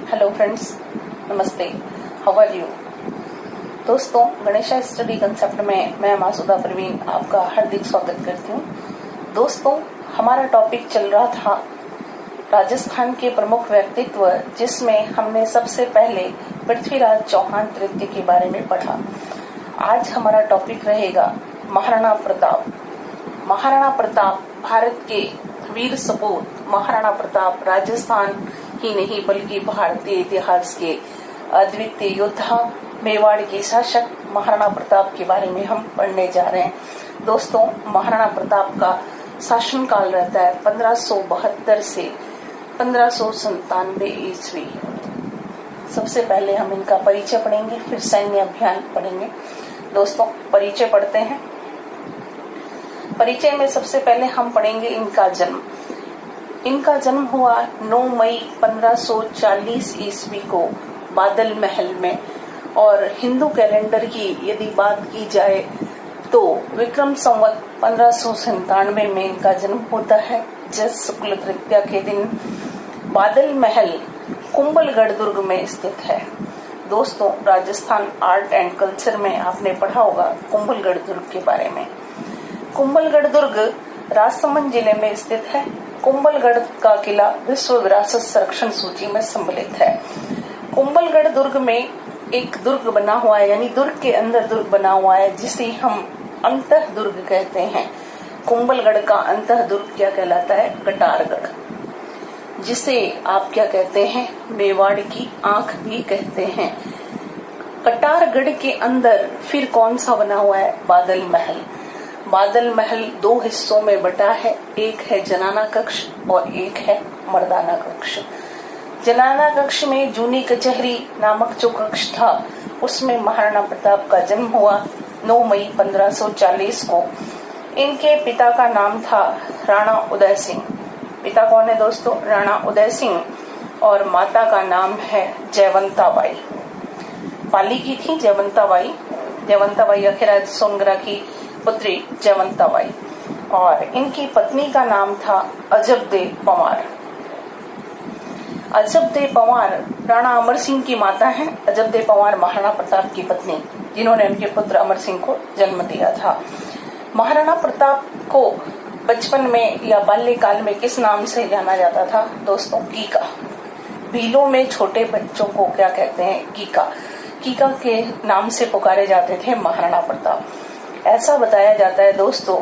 Hello friends, नमस्ते, how are you. दोस्तों, Ganesha study concept में मैं मासूदा परवीन आपका हार्दिक स्वागत करती हूँ। दोस्तों, हमारा टॉपिक चल रहा था राजस्थान के प्रमुख व्यक्तित्व, जिसमें हमने सबसे पहले पृथ्वीराज चौहान तृतीय के बारे में पढ़ा। आज हमारा टॉपिक रहेगा महाराणा प्रताप। महाराणा प्रताप भारत के वीर सपूत महाराणा प्रताप राजस्थान ही नहीं बल्कि भारतीय इतिहास के अद्वितीय योद्धा, मेवाड़ के शासक महाराणा प्रताप के बारे में हम पढ़ने जा रहे हैं। दोस्तों, महाराणा प्रताप का शासनकाल रहता है 1572 से 1597 ईस्वी। सबसे पहले हम इनका परिचय पढ़ेंगे, फिर सैन्य अभियान पढ़ेंगे। दोस्तों, परिचय पढ़ते हैं। परिचय में सबसे पहले हम पढ़ेंगे इनका जन्म। इनका जन्म हुआ 9 मई 1540 ईस्वी को बादल महल में, और हिंदू कैलेंडर की यदि बात की जाए तो विक्रम संवत 1597 में इनका जन्म होता है। जस शुक्ल तृतीया के दिन बादल महल कुंभलगढ़ दुर्ग में स्थित है। दोस्तों, राजस्थान आर्ट एंड कल्चर में आपने पढ़ा होगा कुंभलगढ़ दुर्ग के बारे में। कुंभलगढ़ दुर्ग राजसमंद जिले में स्थित है। कुंभलगढ़ का किला विश्व विरासत संरक्षण सूची में सम्मिलित है। कुंभलगढ़ दुर्ग में एक दुर्ग बना हुआ है, यानी दुर्ग के अंदर दुर्ग बना हुआ है, जिसे हम अंतः दुर्ग कहते हैं। कुंभलगढ़ का अंतः दुर्ग क्या कहलाता है? कटारगढ़, जिसे आप क्या कहते हैं? मेवाड़ की आंख भी कहते हैं। कटारगढ़ के अंदर फिर कौन सा बना हुआ है? बादल महल। बादल महल 2 हिस्सों में बटा है, एक है जनाना कक्ष और एक है मर्दाना कक्ष। जनाना कक्ष में जूनी कचहरी नामक जो कक्ष था, उसमें महाराणा प्रताप का जन्म हुआ 9 मई 1540 को। इनके पिता का नाम था राणा उदय सिंह। पिता कौन है दोस्तों? राणा उदय सिंह। और माता का नाम है जयवंता बाई। पाली की थी जयवंता बाई। जयवंता बाई अखिराज सोनगरा की पुत्री जयवंता बाई। और इनकी पत्नी का नाम था अजबदेव पंवार। अजबदेव पंवार राणा अमर सिंह की माता हैं। अजबदेव पंवार महाराणा प्रताप की पत्नी, जिन्होंने उनके पुत्र अमर सिंह को जन्म दिया था। महाराणा प्रताप को बचपन में या बाल्यकाल में किस नाम से जाना जाता था दोस्तों? कीका। भीलों में छोटे बच्चों को क्या कहते हैं? कीका। कीका के नाम से पुकारे जाते थे महाराणा प्रताप। ऐसा बताया जाता है दोस्तों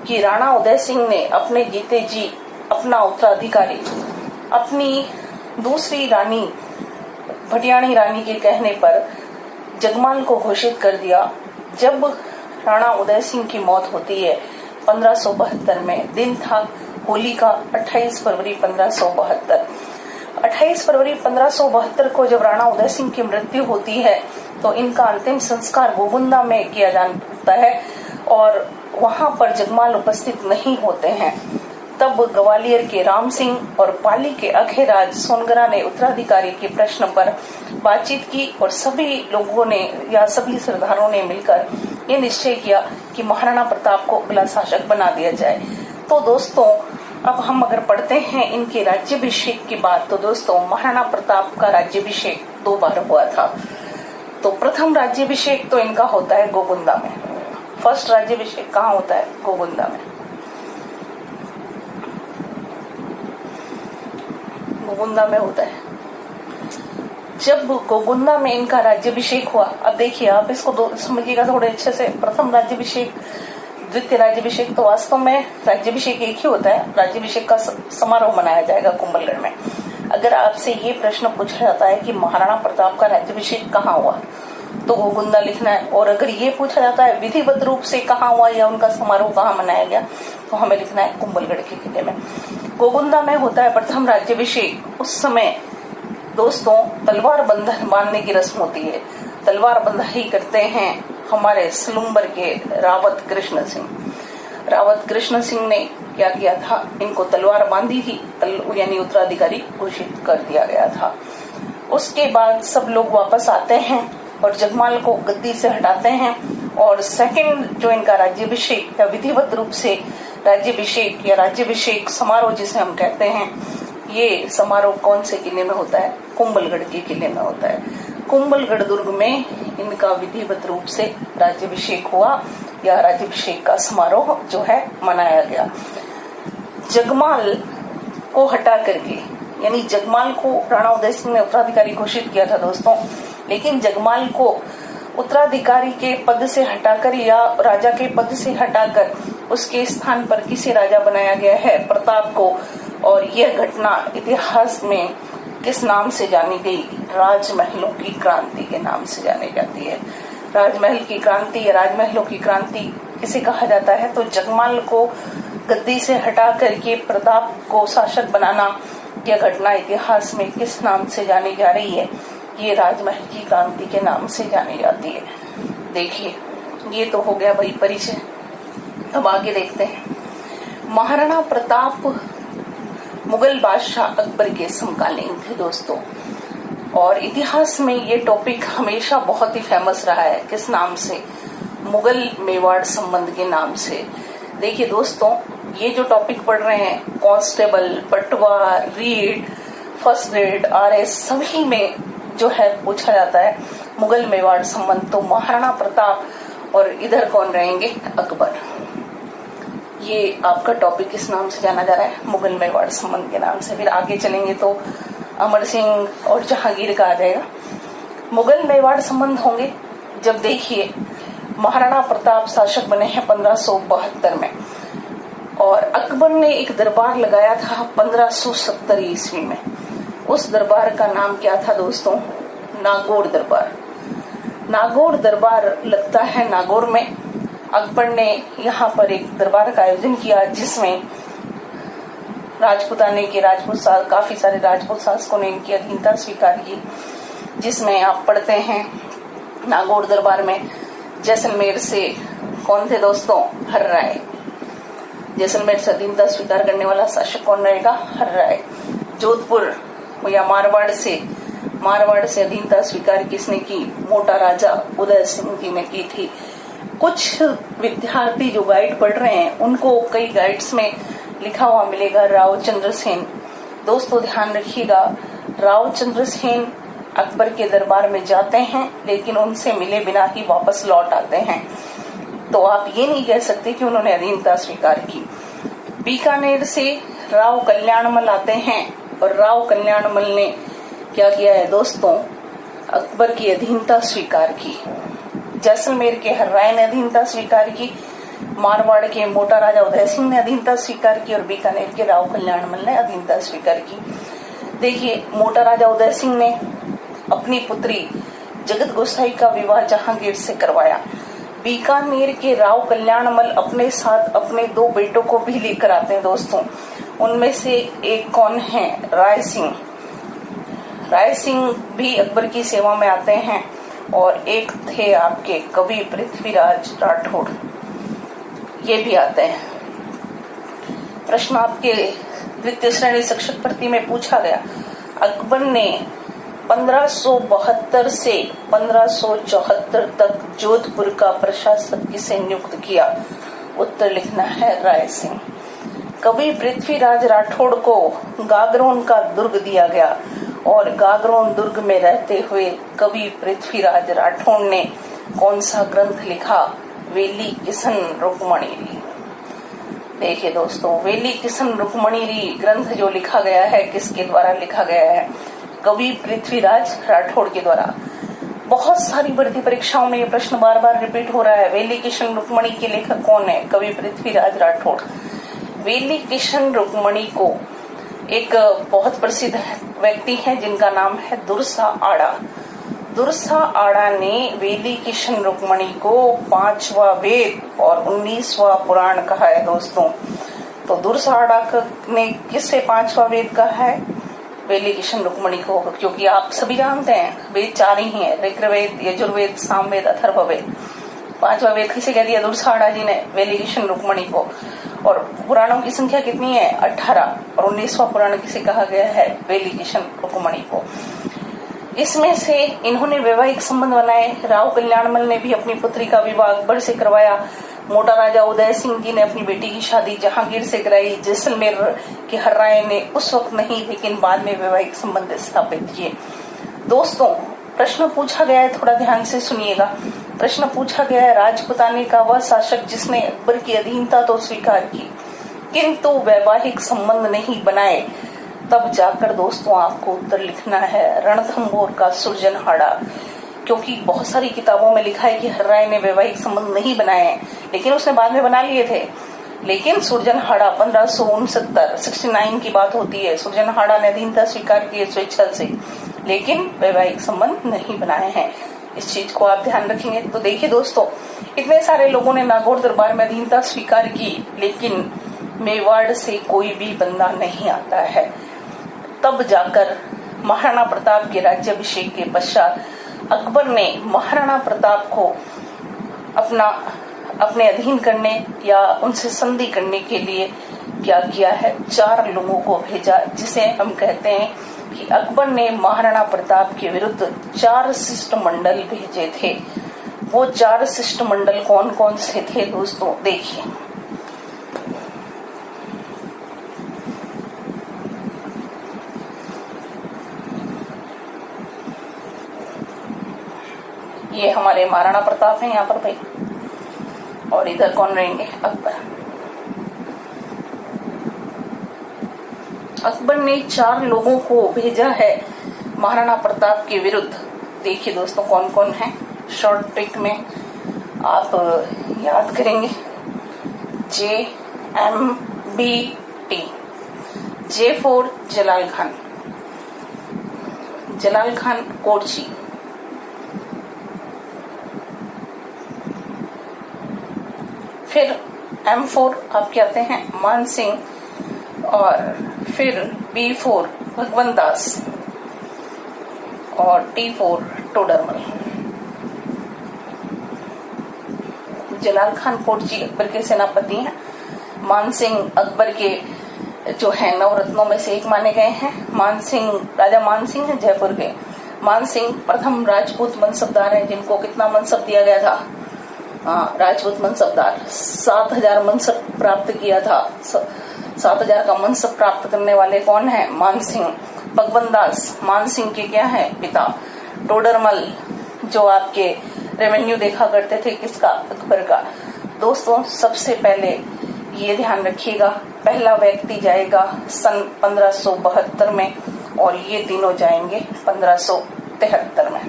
कि राणा उदय सिंह ने अपने जीते जी अपना उत्तराधिकारी अपनी दूसरी रानी भटियाणी रानी के कहने पर जगमाल को घोषित कर दिया। जब राणा उदय सिंह की मौत होती है 1572 में, दिन था होली का 28 फरवरी 1572। 28 फरवरी 1572 को जब राणा उदय सिंह की मृत्यु होती है तो इनका अंतिम संस्कार गोगुंदा में किया जाता है, और वहां पर जगमाल उपस्थित नहीं होते हैं। तब ग्वालियर के राम सिंह और पाली के अखिराज सोनगरा ने उत्तराधिकारी के प्रश्न पर बातचीत की, और सभी लोगों ने या सभी सरदारों ने मिलकर ये निश्चय किया कि महाराणा प्रताप को अगला शासक बना दिया जाए। तो दोस्तों, अब हम अगर पढ़ते हैं इनके राज्याभिषेक की बात, तो दोस्तों महाराणा प्रताप का राज्याभिषेक 2 बार हुआ था। तो प्रथम राज्याभिषेक तो इनका होता है गोगुंदा में। फर्स्ट राज्याभिषेक कहाँ होता है? गोगुंदा में। गोगुंदा में होता है। जब गोगुंदा में इनका राज्याभिषेक हुआ, अब देखिए आप इसको समझिएगा थोड़े अच्छे से। प्रथम राज्याभिषेक, द्वितीय राज्याभिषेक, तो वास्तव में राज्याभिषेक एक ही होता है। राज्याभिषेक का समारोह मनाया जाएगा कुंभलगढ़ में। अगर आपसे ये प्रश्न पूछा जाता है कि महाराणा प्रताप का राज्याभिषेक कहाँ हुआ, तो गोगुंदा लिखना है। और अगर ये पूछा जाता है विधिवत रूप से कहाँ हुआ या उनका समारोह कहाँ मनाया गया, तो हमें लिखना है कुंभलगढ़ के किले में। गोगुंदा में होता है प्रथम राज्याभिषेक। उस समय दोस्तों तलवार बंधन बांधने की रस्म होती है। तलवार बंधाई करते हैं हमारे सलूम्बर के रावत कृष्ण सिंह। रावत कृष्ण सिंह ने क्या किया था? इनको तलवार बांधी थी, यानी उत्तराधिकारी घोषित कर दिया गया था। उसके बाद सब लोग वापस आते हैं और जगमाल को गद्दी से हटाते हैं, और सेकंड जो इनका राज्याभिषेक या विधिवत रूप से राज्याभिषेक या राज्याभिषेक समारोह जिसे हम कहते हैं, ये समारोह कौन से किले में होता है? कुंभलगढ़ के किले में होता है। कुंभलगढ़ दुर्ग में इनका विधिवत रूप से राज्याभिषेक हुआ या राज्याभिषेक का समारोह जो है मनाया गया। जगमाल को हटा करके, यानी जगमाल को राणा उदय सिंह ने उत्तराधिकारी घोषित किया था दोस्तों, लेकिन जगमाल को उत्तराधिकारी के पद से हटाकर या राजा के पद से हटाकर उसके स्थान पर किसे राजा बनाया गया है? प्रताप को। और यह घटना इतिहास में किस नाम से जानी गई? राजमहलों की क्रांति के नाम से जानी जाती है। राजमहल की क्रांति या राजमहलों की क्रांति किसे कहा जाता है? तो जगमाल को गद्दी से हटा करके प्रताप को शासक बनाना, यह घटना इतिहास में किस नाम से जानी जा रही है? ये राजमहल की क्रांति के नाम से जानी जाती है। देखिए, ये तो हो गया भाई परिचय। अब आगे देखते हैं। महाराणा प्रताप मुगल बादशाह अकबर के समकालीन थे दोस्तों, और इतिहास में ये टॉपिक हमेशा बहुत ही फेमस रहा है। किस नाम से? मुगल मेवाड़ संबंध के नाम से। देखिए दोस्तों, ये जो टॉपिक पढ़ रहे हैं, कांस्टेबल, पटवार, रीड, फर्स्ट ग्रेड, आरएस, सभी में जो है पूछा जाता है मुगल मेवाड़ संबंध। तो महाराणा प्रताप और इधर कौन रहेंगे? अकबर। ये आपका टॉपिक किस नाम से जाना जा रहा है? मुगल मेवाड़ संबंध के नाम से। फिर आगे चलेंगे तो अमर सिंह और जहांगीर का आ जाएगा। मुगल मेवाड़ संबंध होंगे जब देखिए महाराणा प्रताप शासक बने हैं 1572 में, और अकबर ने एक दरबार लगाया था 1570 ईस्वी में। उस दरबार का नाम क्या था दोस्तों? नागौर दरबार। नागौर दरबार लगता है नागौर में। अकबर ने यहाँ पर एक दरबार का आयोजन किया जिसमें राजपुताने के काफी सारे राजपूत शासकों ने इनकी अधीनता स्वीकार की, जिसमें आप पढ़ते हैं नागौर दरबार में जैसलमेर से कौन थे दोस्तों? हर राय। जैसलमेर से अधीनता स्वीकार करने वाला शासक कौन रहेगा? हर राय। जोधपुर या मारवाड़ से अधीनता स्वीकार किसने की? मोटा राजा उदय सिंह जी ने की थी। कुछ विद्यार्थी जो गाइड पढ़ रहे हैं उनको कई गाइड्स में लिखा हुआ मिलेगा राव चंद्रसेन। दोस्तों ध्यान रखिएगा, राव चंद्रसेन अकबर के दरबार में जाते हैं लेकिन उनसे मिले बिना ही वापस लौट आते हैं। तो आप ये नहीं कह सकते कि उन्होंने अधीनता स्वीकार की। बीकानेर से राव कल्याणमल आते हैं और राव कल्याणमल ने क्या किया है दोस्तों? अकबर की अधीनता स्वीकार की। जैसलमेर के हर राय ने अधीनता स्वीकार की, मारवाड़ के मोटा राजा उदय सिंह ने अधीनता स्वीकार की और बीकानेर के राव कल्याणमल ने अधीनता स्वीकार की। देखिए, मोटा राजा उदय सिंह ने अपनी पुत्री जगत गोसाई का विवाह जहांगीर से करवाया। बीकानेर के राव कल्याणमल अपने साथ अपने 2 बेटों को भी लेकर आते हैं दोस्तों। उनमें से एक कौन है? राय सिंह। राय सिंह भी अकबर की सेवा में आते हैं, और एक थे आपके कवि पृथ्वीराज राठौड़, ये भी आते हैं। प्रश्न आपके द्वितीय श्रेणी शिक्षक भर्ती में पूछा गया, अकबर ने 1572 से 1574 तक जोधपुर का प्रशासक किसे नियुक्त किया? उत्तर लिखना है राय सिंह। कवि पृथ्वीराज राठौड़ को गागरोन का दुर्ग दिया गया, और गागरोन दुर्ग में रहते हुए कवि पृथ्वीराज राठौड़ ने कौन सा ग्रंथ लिखा? वेली किशन रुक्मणी। देखिए दोस्तों, वेली किशन रुक्मणी ग्रंथ जो लिखा गया है किसके द्वारा लिखा गया है? कवि पृथ्वीराज राठौड़ के द्वारा। बहुत सारी भर्ती परीक्षाओं में ये प्रश्न बार बार रिपीट हो रहा है। वेली किशन रुक्मणी के लेखक कौन है? कवि पृथ्वीराज राठौड़। वेली किशन रुक्मणी को एक बहुत प्रसिद्ध व्यक्ति है जिनका नाम है दुर्सा आड़ा। दुर्सा आड़ा ने वेली किशन रुक्मणी को 5वां वेद और 19वां पुराण कहा है दोस्तों। तो दुर्सा आड़ा ने किससे 5वां वेद कहा है? वेली किशन रुक्मणी को, क्योंकि आप सभी जानते हैं वेद 4 ही हैं, ऋग्वेद, यजुर्वेद, सामवेद, अथर्ववेद। 5वां वेद किसे कह दिया? दुर्सा आड़ा जी ने वेली किशन रुक्मणी को। और पुराणों की संख्या कितनी है? 18, और 19वां पुराण किसे कहा गया है? वेली किशन रुक्मणी को। इसमें से इन्होंने वैवाहिक संबंध बनाए। राव कल्याणमल ने भी अपनी पुत्री का विवाह अकबर से करवाया। मोटा राजा उदय सिंह जी ने अपनी बेटी की शादी जहांगीर से कराई। जैसलमेर के हर राय ने उस वक्त नहीं लेकिन बाद में वैवाहिक संबंध स्थापित किए। दोस्तों, प्रश्न पूछा गया है, थोड़ा ध्यान से सुनिएगा। प्रश्न पूछा गया है, राजपुताने का वह शासक जिसने अकबर की अधीनता तो स्वीकार की किंतु वैवाहिक संबंध नहीं बनाए। तब जाकर दोस्तों आपको उत्तर लिखना है रणथंभौर का सुरजनहाड़ा, क्योंकि बहुत सारी किताबों में लिखा है कि हर राय ने वैवाहिक संबंध नहीं बनाए हैं, लेकिन उसने बाद में बना लिए थे। लेकिन सुरजनहाड़ा 1569 की बात होती है। सुरजनहाड़ा ने अधीनता स्वीकार की स्वेच्छा से, लेकिन वैवाहिक संबंध नहीं बनाए हैं। इस चीज को आप ध्यान रखेंगे। तो देखिए दोस्तों, इतने सारे लोगों ने नागौर दरबार में अधीनता स्वीकार की, लेकिन मेवाड़ से कोई भी बंदा नहीं आता है। तब जाकर महाराणा प्रताप के राज्याभिषेक के पश्चात अकबर ने महाराणा प्रताप को अपने अधीन करने या उनसे संधि करने के लिए क्या किया है, 4 लोगों को भेजा, जिसे हम कहते हैं कि अकबर ने महाराणा प्रताप के विरुद्ध 4 शिष्टमंडल भेजे थे। वो 4 शिष्टमंडल कौन कौन से थे दोस्तों, देखिए। ये हमारे महाराणा प्रताप हैं यहाँ पर भाई, और इधर कौन रहेंगे, अकबर। अकबर ने 4 लोगों को भेजा है महाराणा प्रताप के विरुद्ध। देखिए दोस्तों कौन कौन है, शॉर्ट ट्रिक में आप याद करेंगे। JMBT, J फॉर जलाल खान कोरची, फिर M4 आप कहते हैं मान सिंह, और फिर B4 भगवंत दास, और T4 टोडरमल। जलाल खान कोरची अकबर के सेनापति हैं। मान सिंह अकबर के जो है 9 रत्नों में से एक माने गए हैं। राजा मान सिंह है जयपुर के। मान सिंह प्रथम राजपूत मनसबदार हैं, जिनको कितना मनसब दिया गया था, राजपूत मनसबदार, 7000 मनसब प्राप्त किया था। 7000 का मनसब प्राप्त करने वाले कौन है, मान सिंह। भगवंत दास मान सिंह के क्या है, पिता। टोडरमल जो आपके रेवेन्यू देखा करते थे, किसका, अकबर का। दोस्तों सबसे पहले ये ध्यान रखिएगा, पहला व्यक्ति जाएगा सन 1572 में, और ये तीनों जाएंगे 1573 में।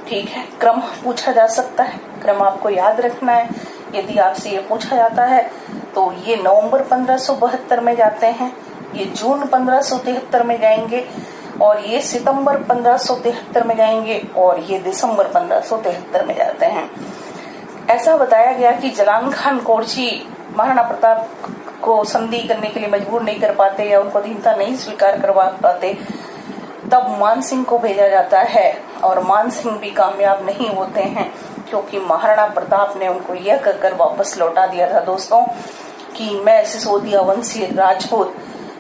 ठीक है, क्रम पूछा जा सकता है, क्रम आपको याद रखना है। यदि आपसे ये पूछा जाता है तो ये नवंबर 1572 में जाते हैं, ये जून 1573 में जाएंगे, और ये सितंबर 1573 में जाएंगे, और ये दिसंबर 1573 में जाते हैं। ऐसा बताया गया कि जलाल खान कोरची महाराणा प्रताप को संधि करने के लिए मजबूर नहीं कर पाते या उनको अधीनता नहीं स्वीकार करवा पाते, तब मान सिंह को भेजा जाता है, और मान सिंह भी कामयाब नहीं होते हैं, क्योंकि महाराणा प्रताप ने उनको यह कहकर वापस लौटा दिया था दोस्तों कि मैं सिसोदिया वंशी राजपूत,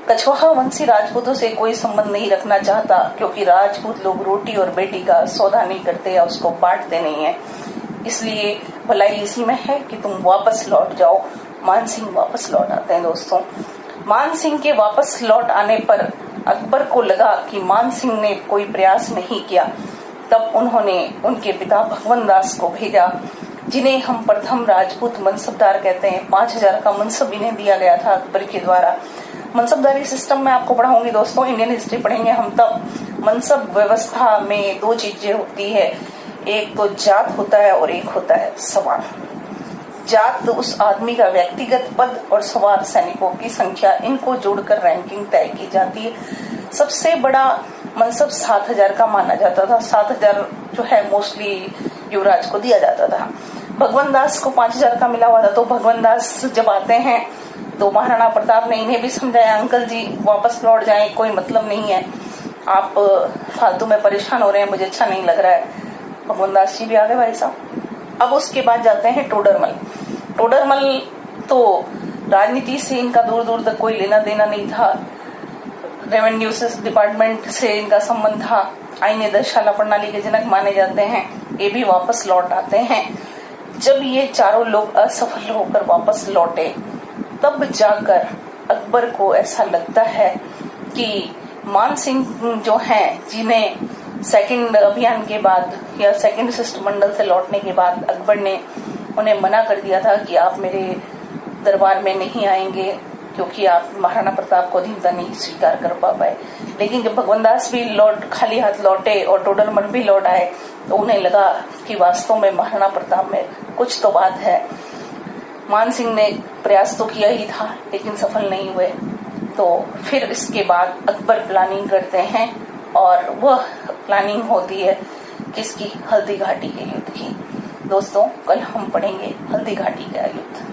कछवाहा वंशी राजपूतों से कोई संबंध नहीं रखना चाहता, क्योंकि राजपूत लोग रोटी और बेटी का सौदा नहीं करते या उसको बांटते नहीं है, इसलिए भलाई इसी में है कि तुम वापस लौट जाओ। मान सिंह वापस लौट आते हैं दोस्तों। मान सिंह के वापस लौट आने पर अकबर को लगा कि मान सिंह ने कोई प्रयास नहीं किया, तब उन्होंने उनके पिता भगवंत दास को भेजा, जिन्हें हम प्रथम राजपूत मनसबदार कहते हैं। 5000 का मनसब इन्हें दिया गया था अकबर के द्वारा। मनसबदारी सिस्टम में आपको पढ़ाऊंगी दोस्तों, इंडियन हिस्ट्री पढ़ेंगे हम तब। मनसब व्यवस्था में 2 चीजें होती है, एक तो जात होता है और एक होता है सवार। जात उस आदमी का व्यक्तिगत पद और सवार सैनिकों की संख्या, इनको जोड़कर रैंकिंग तय की जाती है। सबसे बड़ा मनसब 7000 का माना जाता था। 7000 जो है मोस्टली युवराज को दिया जाता था। भगवंत दास को 5000 का मिला हुआ था। तो भगवंत दास जब आते हैं तो महाराणा प्रताप ने इन्हें भी समझाया, अंकल जी वापस लौट जाएं, कोई मतलब नहीं है, आप फालतू में परेशान हो रहे हैं, मुझे अच्छा नहीं लग रहा है। भगवंत दास जी भी आ गए भाई साहब। अब उसके बाद जाते हैं टोडरमल। टोडरमल तो राजनीति से इनका दूर दूर तक कोई लेना देना नहीं था, रेवेन्यू से डिपार्टमेंट से इनका संबंध था। आईने दशशाला प्रणाली के जनक माने जाते हैं। ये भी वापस लौट आते हैं। जब ये चारों लोग असफल होकर वापस लौटे, तब जाकर अकबर को ऐसा लगता है कि मान सिंह जो हैं, जिन्हें सेकंड अभियान के बाद या सेकंड शिष्टमंडल से लौटने के बाद अकबर ने उन्हें मना कर दिया था कि आप मेरे दरबार में नहीं आएंगे क्योंकि आप महाराणा प्रताप को अधीनता नहीं स्वीकार कर पाए। लेकिन जब भगवान दास भी खाली हाथ लौटे और टोडरमल भी लौट आए, तो उन्हें लगा कि वास्तव में महाराणा प्रताप में कुछ तो बात है। मान सिंह ने प्रयास तो किया ही था लेकिन सफल नहीं हुए। तो फिर इसके बाद अकबर प्लानिंग करते हैं और वह प्लानिंग होती है किसकी? हल्दी घाटी के युद्ध की। दोस्तों, कल हम पढ़ेंगे हल्दी घाटी का युद्ध।